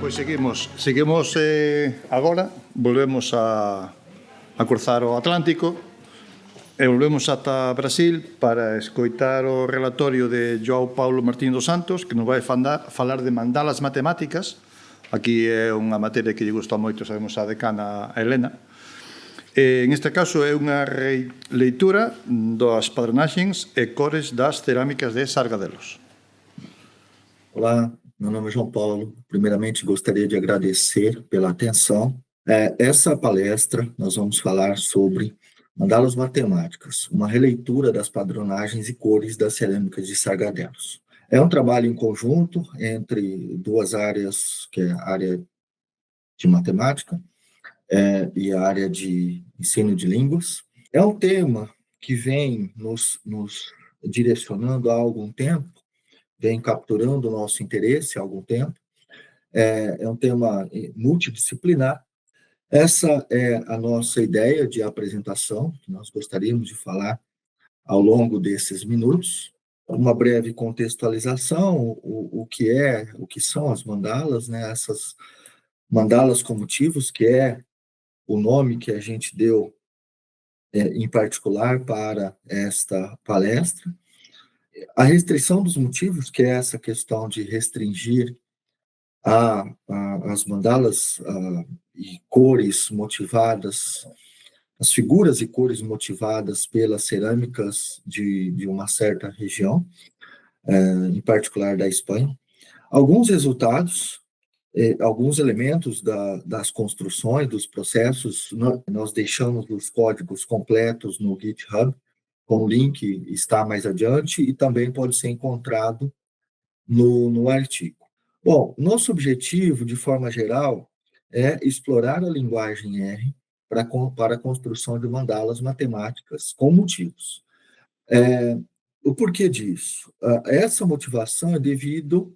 Pois seguimos agora, volvemos a cruzar o Atlántico e volvemos ata Brasil para escoitar o relatorio de João Paulo Martín dos Santos, que nos vai falar de mandalas matemáticas. Aquí é unha materia que lle gusta moito, sabemos a decana a Helena. En este caso é unha leitura das padronaxes e cores das cerámicas de Sargadelos. Olá, meu nome é João Paulo. Primeiramente, gostaria de agradecer pela atenção. Essa palestra, nós vamos falar sobre mandalas matemáticas, uma releitura das padronagens e cores das cerâmicas de Sargadelos. É um trabalho em conjunto entre duas áreas, que é a área de matemática e a área de ensino de línguas. É um tema que vem nos direcionando há algum tempo, vem capturando o nosso interesse há algum tempo. É um tema multidisciplinar. Essa é a nossa ideia de apresentação, que nós gostaríamos de falar ao longo desses minutos. Uma breve contextualização, o que são as mandalas, né? Essas mandalas com motivos, que é o nome que a gente deu em particular para esta palestra. A restrição dos motivos, que é essa questão de restringir as mandalas e cores motivadas, as figuras e cores motivadas pelas cerâmicas de uma certa região, em particular da Espanha. Alguns resultados, alguns elementos das construções, dos processos, nós deixamos os códigos completos no GitHub, com o link está mais adiante, e também pode ser encontrado no artigo. Bom, nosso objetivo, de forma geral, é explorar a linguagem R para a construção de mandalas matemáticas com motivos. O porquê disso? Essa motivação é devido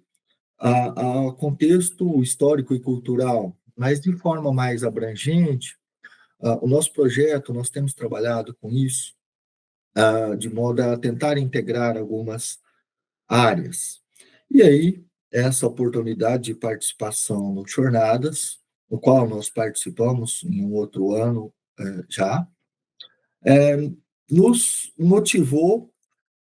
ao contexto histórico e cultural, mas de forma mais abrangente, o nosso projeto, nós temos trabalhado com isso, de modo a tentar integrar algumas áreas. E aí, essa oportunidade de participação no Jornadas, no qual nós participamos em um outro ano já, nos motivou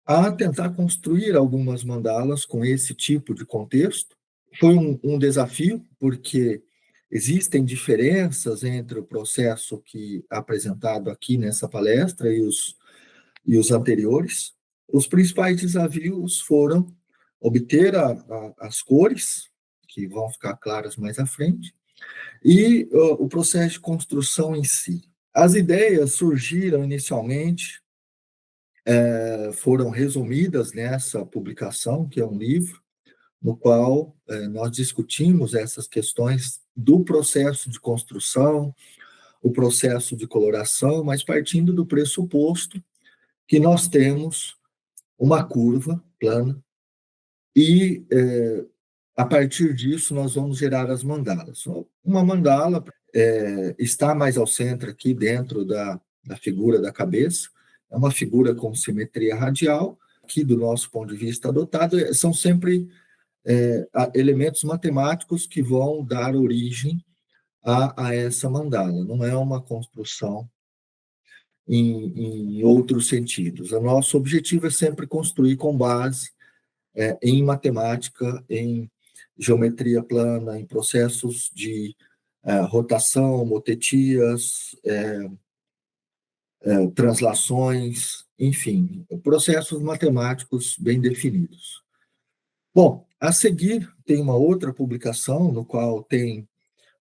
a tentar construir algumas mandalas com esse tipo de contexto. Foi um desafio, porque existem diferenças entre o processo que é apresentado aqui nessa palestra e os anteriores. Os principais desafios foram obter as cores, que vão ficar claras mais à frente, e o processo de construção em si. As ideias surgiram inicialmente, foram resumidas nessa publicação, que é um livro, no qual nós discutimos essas questões do processo de construção, o processo de coloração, mas partindo do pressuposto que nós temos uma curva plana e, a partir disso, nós vamos gerar as mandalas. Uma mandala está mais ao centro aqui dentro da figura da cabeça, é uma figura com simetria radial, que do nosso ponto de vista adotado, são sempre elementos matemáticos que vão dar origem a essa mandala, não é uma construção em outros sentidos. O nosso objetivo é sempre construir com base em matemática, em geometria plana, em processos de rotação, motetias, translações, enfim, processos matemáticos bem definidos. Bom, a seguir tem uma outra publicação no qual tem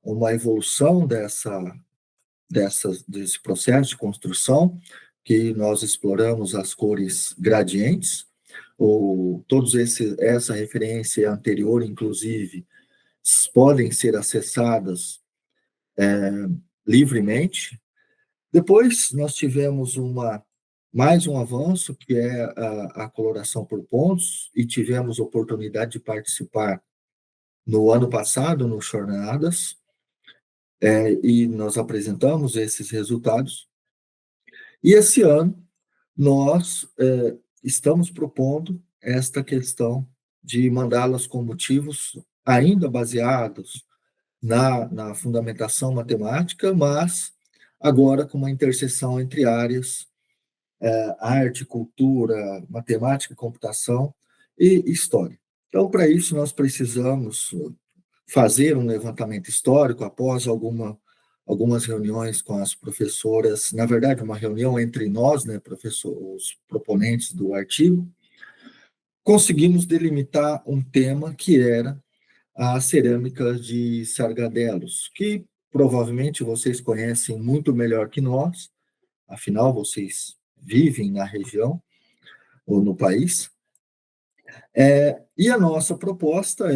uma evolução desse processo de construção, que nós exploramos as cores gradientes, essa referência anterior, inclusive, podem ser acessadas livremente. Depois, nós tivemos mais um avanço, que é a coloração por pontos, e tivemos oportunidade de participar no ano passado, no Jornadas, e nós apresentamos esses resultados. E esse ano, nós estamos propondo esta questão de mandalas com motivos ainda baseados na fundamentação matemática, mas agora com uma interseção entre áreas, arte, cultura, matemática, computação e história. Então, para isso, nós precisamos fazer um levantamento histórico após algumas reuniões com as professoras, na verdade, uma reunião entre nós, né, os proponentes do artigo, conseguimos delimitar um tema que era a cerâmica de Sargadelos, que provavelmente vocês conhecem muito melhor que nós, afinal, vocês vivem na região ou no país. E a nossa proposta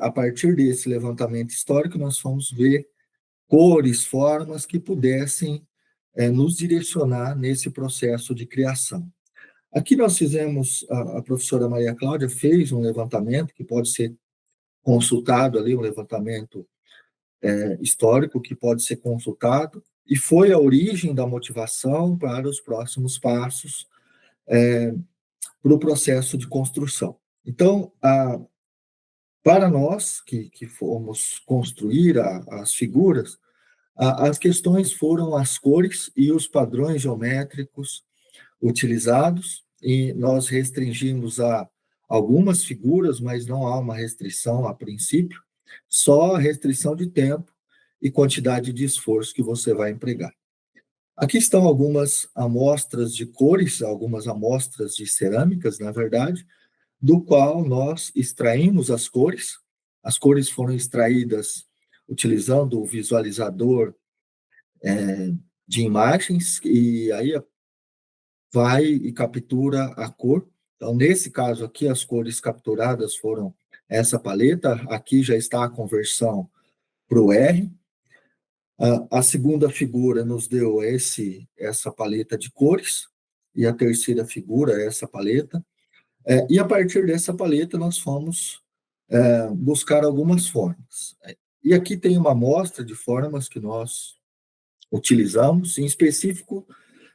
a partir desse levantamento histórico, nós fomos ver cores, formas que pudessem nos direcionar nesse processo de criação. Aqui nós fizemos, a professora Maria Cláudia fez um levantamento que pode ser consultado ali, um levantamento histórico que pode ser consultado, e foi a origem da motivação para os próximos passos para o processo de construção. Então, para nós que fomos construir as figuras, as questões foram as cores e os padrões geométricos utilizados, e nós restringimos a algumas figuras, mas não há uma restrição a princípio, só a restrição de tempo e quantidade de esforço que você vai empregar. Aqui estão algumas amostras de cores, algumas amostras de cerâmicas, na verdade, do qual nós extraímos as cores. As cores foram extraídas utilizando o visualizador de imagens, e aí vai e captura a cor. Então, nesse caso aqui, as cores capturadas foram essa paleta. Aqui já está a conversão para o R. A segunda figura nos deu essa paleta de cores, e a terceira figura essa paleta. E a partir dessa paleta nós fomos buscar algumas formas. E aqui tem uma amostra de formas que nós utilizamos, em específico,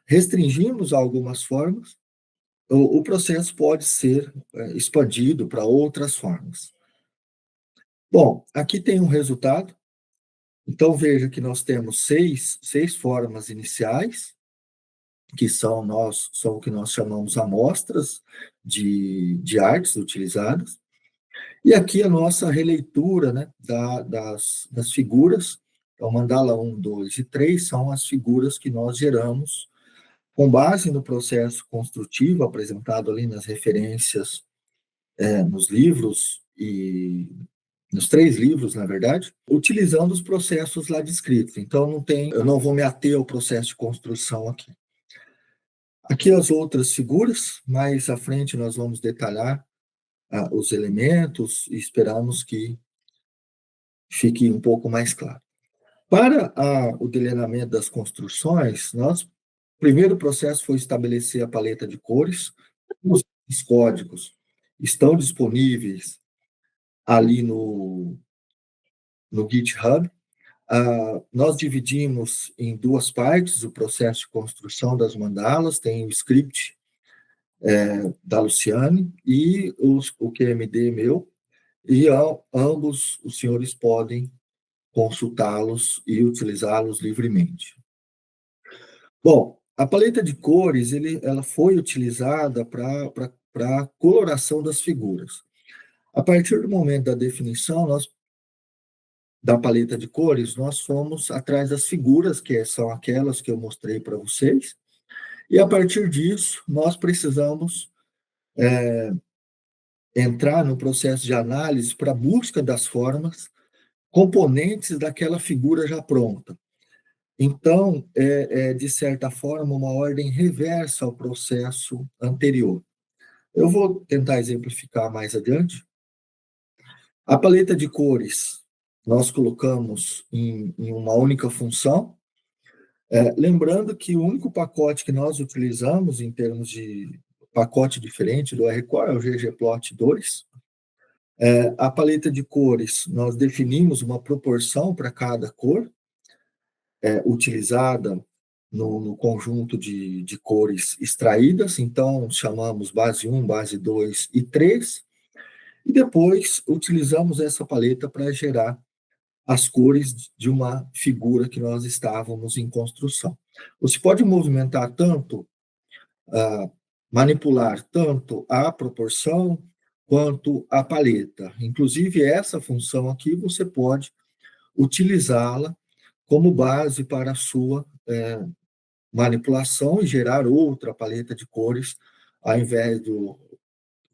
restringimos algumas formas. O processo pode ser expandido para outras formas. Bom, aqui tem um resultado. Então, veja que nós temos seis formas iniciais, que são o que nós chamamos amostras de artes utilizadas. E aqui a nossa releitura, né, das figuras. Então, mandala 1, 2 e 3 são as figuras que nós geramos com base no processo construtivo apresentado ali nas referências, nos livros e nos 3 livros, na verdade, utilizando os processos lá descritos. Então, eu não vou me ater ao processo de construção aqui. Aqui as outras figuras, mais à frente nós vamos detalhar os elementos e esperamos que fique um pouco mais claro. Para o delineamento das construções, o primeiro processo foi estabelecer a paleta de cores. Os códigos estão disponíveis ali no GitHub. Nós dividimos em 2 partes o processo de construção das mandalas. Tem o script da Luciane e o QMD meu, e ambos os senhores podem consultá-los e utilizá-los livremente. Bom, a paleta de cores ela foi utilizada para a coloração das figuras. A partir do momento da definição da paleta de cores, nós fomos atrás das figuras, que são aquelas que eu mostrei para vocês, e a partir disso, nós precisamos entrar no processo de análise para a busca das formas componentes daquela figura já pronta. Então, de certa forma, uma ordem reversa ao processo anterior. Eu vou tentar exemplificar mais adiante. A paleta de cores nós colocamos em uma única função, lembrando que o único pacote que nós utilizamos em termos de pacote diferente do R-Core é o ggplot 2. A paleta de cores, nós definimos uma proporção para cada cor, utilizada no conjunto de cores extraídas. Então, chamamos base 1, base 2 e 3, e depois utilizamos essa paleta para gerar as cores de uma figura que nós estávamos em construção. Você pode movimentar tanto, manipular tanto a proporção quanto a paleta. Inclusive, essa função aqui você pode utilizá-la como base para a sua manipulação e gerar outra paleta de cores, ao invés do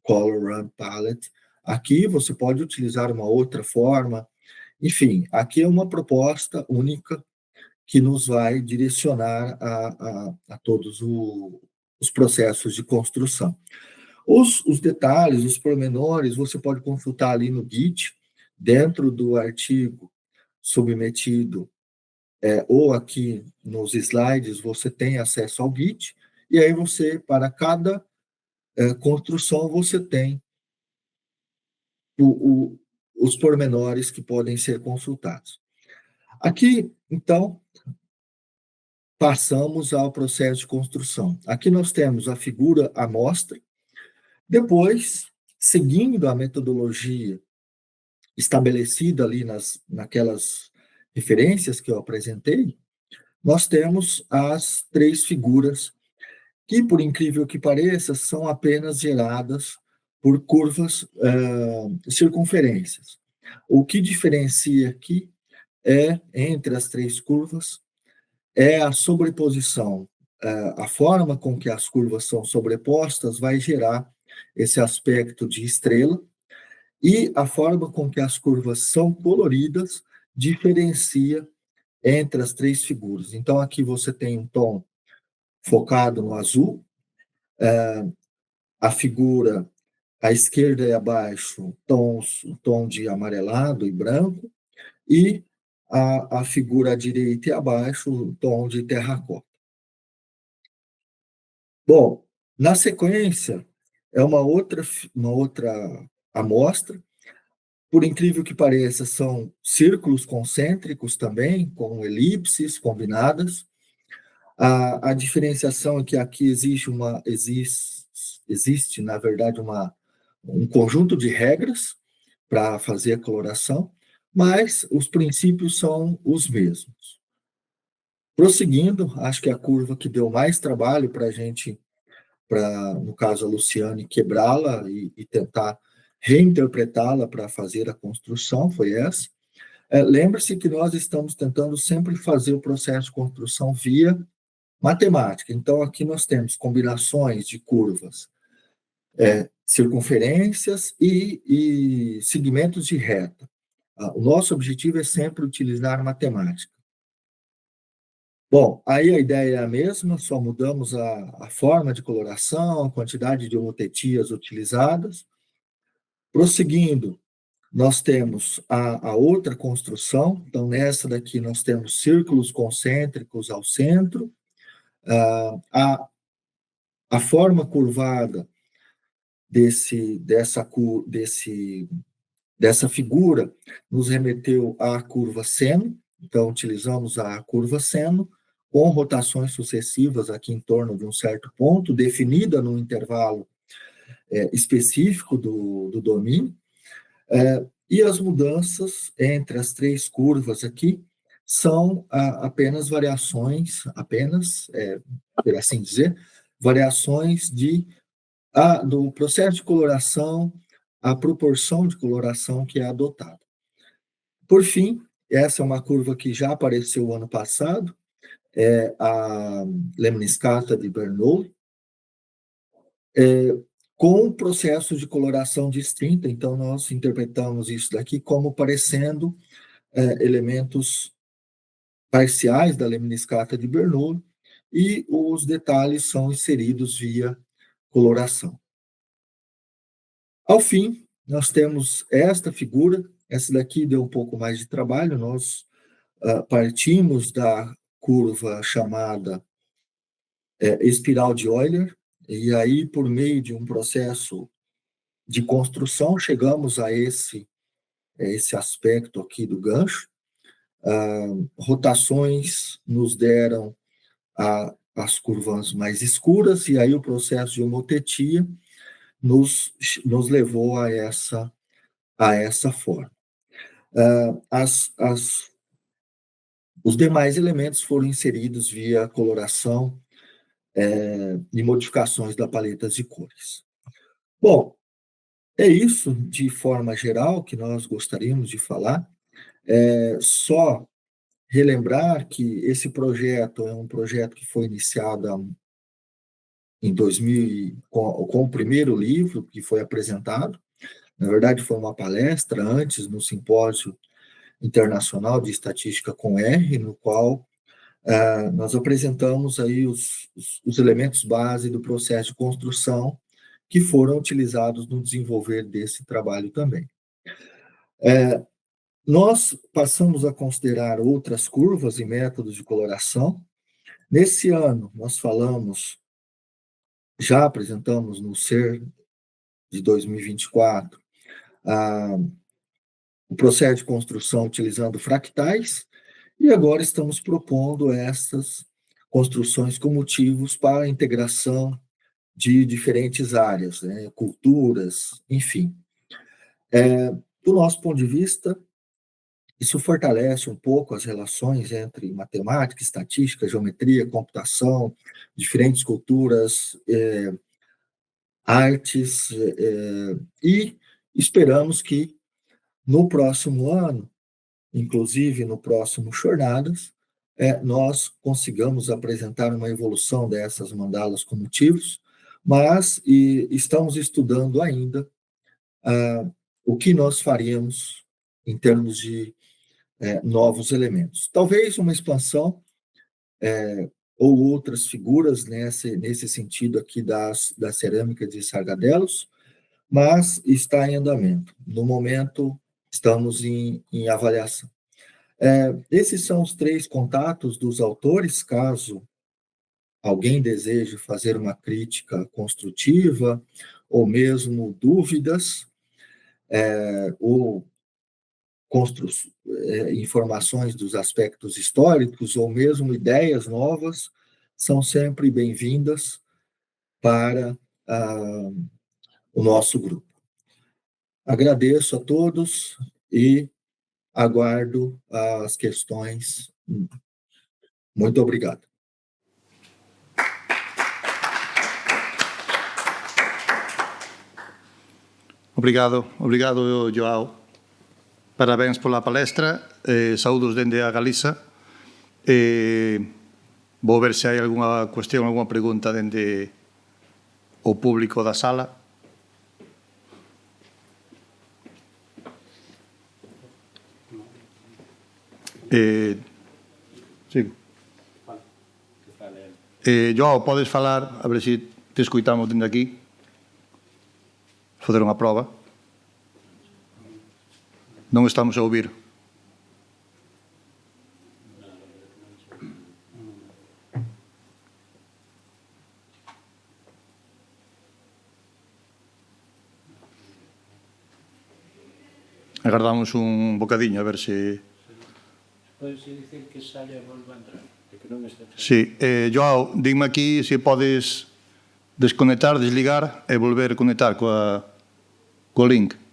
Color Run Palette. Aqui você pode utilizar uma outra forma. Enfim, aqui é uma proposta única que nos vai direcionar a todos os processos de construção. Os detalhes, os pormenores, você pode consultar ali no Git, dentro do artigo submetido, ou aqui nos slides, você tem acesso ao Git, e aí você, para cada construção, você tem os pormenores que podem ser consultados. Aqui, então, passamos ao processo de construção. Aqui nós temos a figura amostra. Depois, seguindo a metodologia estabelecida ali naquelas referências que eu apresentei, nós temos as 3 figuras que, por incrível que pareça, são apenas geradas por curvas circunferências. O que diferencia aqui entre as 3 curvas, é a sobreposição. A forma com que as curvas são sobrepostas vai gerar esse aspecto de estrela, e a forma com que as curvas são coloridas diferencia entre as 3 figuras. Então, aqui você tem um tom focado no azul, a figura à esquerda e abaixo, tom de amarelado e branco, e a figura à direita e abaixo, o tom de terracota. Bom, na sequência, é uma outra amostra. Por incrível que pareça, são círculos concêntricos também, com elipses combinadas. A diferenciação é que aqui existe, na verdade, um conjunto de regras para fazer a coloração, mas os princípios são os mesmos. Prosseguindo, acho que a curva que deu mais trabalho para a gente, no caso a Luciane, quebrá-la e tentar reinterpretá-la para fazer a construção foi essa. Lembre-se que nós estamos tentando sempre fazer o processo de construção via matemática. Então, aqui nós temos combinações de curvas, circunferências e segmentos de reta. O nosso objetivo é sempre utilizar matemática. Bom, aí a ideia é a mesma, só mudamos a forma de coloração, a quantidade de homotetias utilizadas. Prosseguindo, nós temos a outra construção. Então, nessa daqui nós temos círculos concêntricos ao centro. A forma curvada dessa figura nos remeteu à curva seno. Então, utilizamos a curva seno com rotações sucessivas aqui em torno de um certo ponto, definida no intervalo específico do domínio. E as mudanças entre as 3 curvas aqui são apenas variações, por assim dizer, variações do processo de coloração, a proporção de coloração que é adotada. Por fim, essa é uma curva que já apareceu ano passado, a lemniscata de Bernoulli, com processo de coloração distinta. Então, nós interpretamos isso daqui como parecendo elementos parciais da lemniscata de Bernoulli, e os detalhes são inseridos via coloração. Ao fim, nós temos esta figura. Essa daqui deu um pouco mais de trabalho. Nós partimos da curva chamada espiral de Euler, e aí, por meio de um processo de construção, chegamos a esse aspecto aqui do gancho. Rotações nos deram as curvas mais escuras, e aí o processo de homotetia nos levou a essa forma. Os demais elementos foram inseridos via coloração e modificações da paleta de cores. Bom, é isso, de forma geral, que nós gostaríamos de falar. Só relembrar que esse projeto é um projeto que foi iniciado em 2000, com o primeiro livro que foi apresentado. Na verdade, foi uma palestra antes, no Simpósio Internacional de Estatística com R, no qual nós apresentamos aí os elementos base do processo de construção que foram utilizados no desenvolver desse trabalho também. Nós passamos a considerar outras curvas e métodos de coloração. Nesse ano, nós já apresentamos no SER de 2024, o processo de construção utilizando fractais, e agora estamos propondo essas construções com motivos para a integração de diferentes áreas, né, culturas, enfim. Do nosso ponto de vista, isso fortalece um pouco as relações entre matemática, estatística, geometria, computação, diferentes culturas, artes, e esperamos que no próximo ano, inclusive no próximo Jornadas, nós consigamos apresentar uma evolução dessas mandalas com motivos, mas estamos estudando ainda o que nós faríamos em termos de novos elementos. Talvez uma expansão ou outras figuras nesse sentido aqui da cerâmica de Sargadelos, mas está em andamento. No momento, estamos em avaliação. Esses são os 3 contatos dos autores, caso alguém deseje fazer uma crítica construtiva, ou mesmo dúvidas, ou informações dos aspectos históricos, ou mesmo ideias novas, são sempre bem-vindas para o nosso grupo. Agradeço a todos e aguardo as questões. Muito obrigado. Obrigado, Joao. Parabéns pola palestra, saúdos dende a Galiza. Vou ver se hai algunha cuestión, algunha pregunta dende o público da sala. Sigo. Joao, podes falar, a ver se te escoitamos dende aquí. Fazer unha proba. Non estamos a ouvir. Agardamos un bocadiño a ver se... Podes dicir que saia e volva a entrar? Que non está... Sí, Joao, dime aquí se podes desconectar, desligar e volver a conectar co link.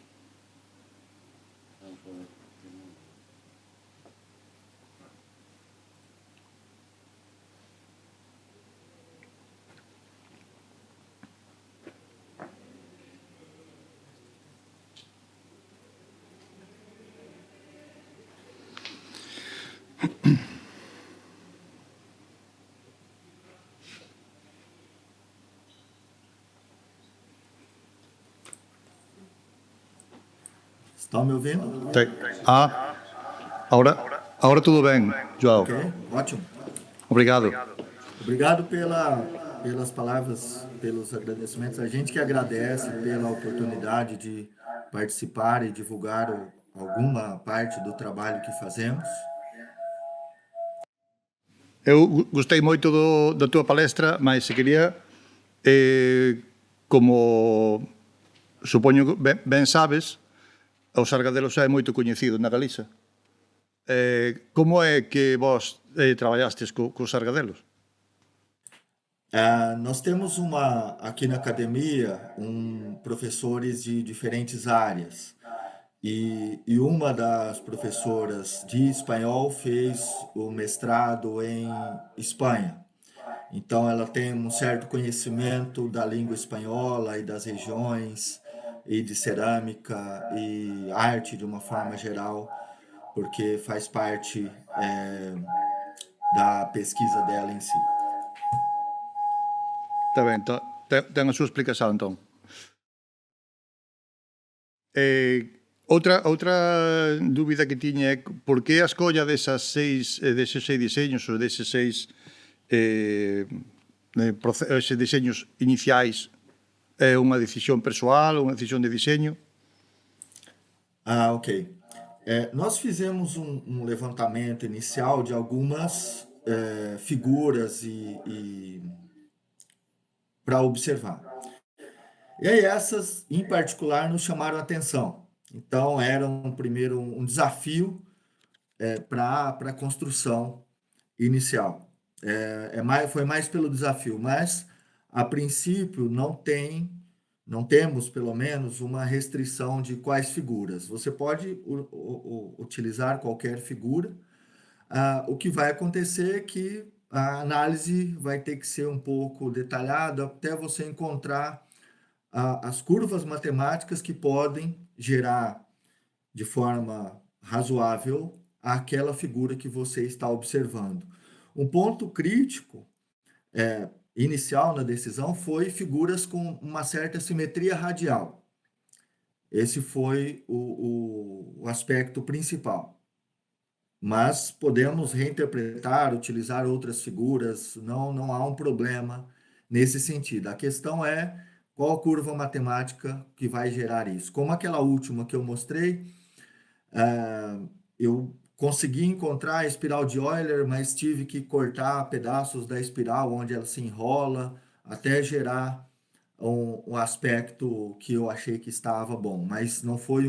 Estão me ouvindo? Agora tudo bem, Joao. Ok, ótimo. Obrigado. Obrigado pelas palavras, pelos agradecimentos. A gente que agradece pela oportunidade de participar e divulgar alguma parte do trabalho que fazemos. Eu gostei moito da tua palestra, mas se queria, como supoño ben sabes, o Sargadelos é moito coñecido na Galiza. Como é que vos traballastes co Sargadelos? Nós temos aqui na academia, professores de diferentes áreas. e uma das professoras de espanhol fez o mestrado em Espanha. Então, ela tem um certo conhecimento da língua espanhola e das regiões, e de cerâmica e arte de uma forma geral, porque faz parte da pesquisa dela em si. Está ben, ten a súa explicación, entón. Outra dúbida que tiña é por que a escolla deses seis diseños ou deses seis eses diseños iniciais é unha decisión persoal ou unha decisión de diseño? Ok. Nós fizemos um levantamento inicial de algumas figuras para observar. E aí essas, em particular, nos chamaram a atenção. Então, era primeiro um desafio para a construção inicial. Foi mais pelo desafio, mas, a princípio, não temos, pelo menos, uma restrição de quais figuras. Você pode utilizar qualquer figura. O que vai acontecer é que a análise vai ter que ser um pouco detalhada até você encontrar as curvas matemáticas que podem gerar de forma razoável aquela figura que você está observando. Um ponto crítico inicial na decisão foi figuras com uma certa simetria radial. Esse foi o aspecto principal. Mas podemos reinterpretar, utilizar outras figuras, não há um problema nesse sentido. A questão é qual curva matemática que vai gerar isso. Como aquela última que eu mostrei, eu consegui encontrar a espiral de Euler, mas tive que cortar pedaços da espiral onde ela se enrola até gerar um aspecto que eu achei que estava bom. Mas não foi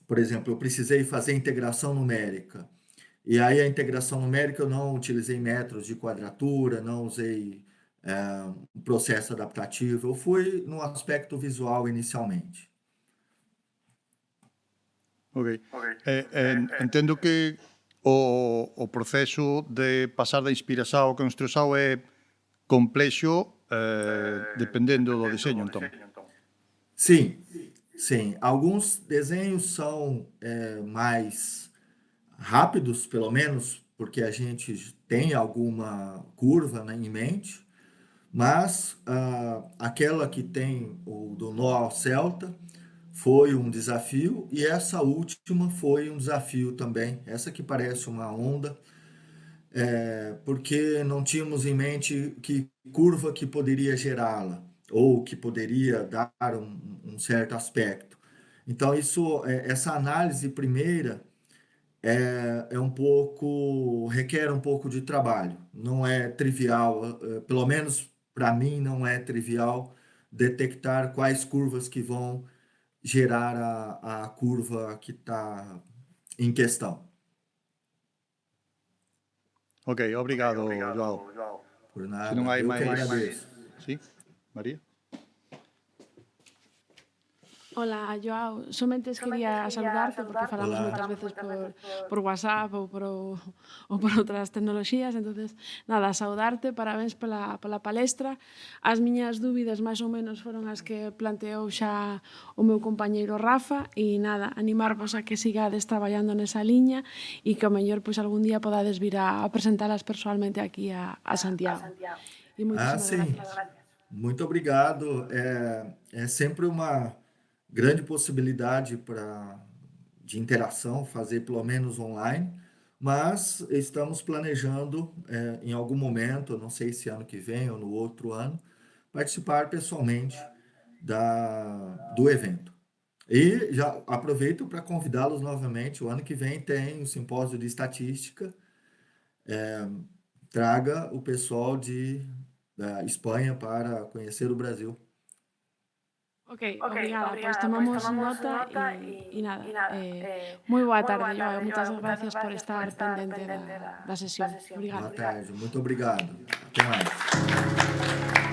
por exemplo, eu precisei fazer integração numérica. E aí a integração numérica eu não utilizei métodos de quadratura, não usei um processo adaptativo. Eu fui no aspecto visual inicialmente. Ok. Entendo que o proceso de pasar da inspiración ao construción é complexo dependendo do diseño, entón. Sim, sim. Alguns desenhos são mais rápidos, pelo menos, porque a gente tem alguma curva, né, em mente, mas aquela que tem o do nó celta foi um desafio, e essa última foi um desafio também. Essa que parece uma onda, porque não tínhamos em mente que curva que poderia gerá-la, ou que poderia dar um certo aspecto. Então, essa análise primeira requer um pouco de trabalho. Não é trivial, pelo menos para mim não é trivial detectar quais curvas que vão gerar a curva que está em questão. Ok, obrigado, Joao. Por nada. Se non hai Eu que máis... agradeço. Sí, María? Hola, Joao. Somente quería saludarte porque falamos Hola. moitas veces por WhatsApp ou por outras tecnoloxías. Entonces, nada, saudarte, parabéns pola palestra. As miñas dúbidas máis ou menos foron as que planteou xa o meu compañeiro Rafa e nada, animarvos a que sigades traballando nesa liña e que ao mellor pois algún día podades vir a presentalas personalmente aquí a Santiago. E moitísimas Sim. gracias. Muito obrigado. É sempre uma grande possibilidade de interação, fazer pelo menos online, mas estamos planejando, em algum momento, não sei se ano que vem ou no outro ano, participar pessoalmente do evento. E já aproveito para convidá-los novamente. O ano que vem tem um simpósio de estatística. Traga o pessoal da Espanha para conhecer o Brasil. Ok, obrigada. Pois tomamos nota e nada. Moi boa tarde, Joao. Moitas gracias por estar pendente da sesión. Obrigada. Boa tarde, muito obrigado. Até mais.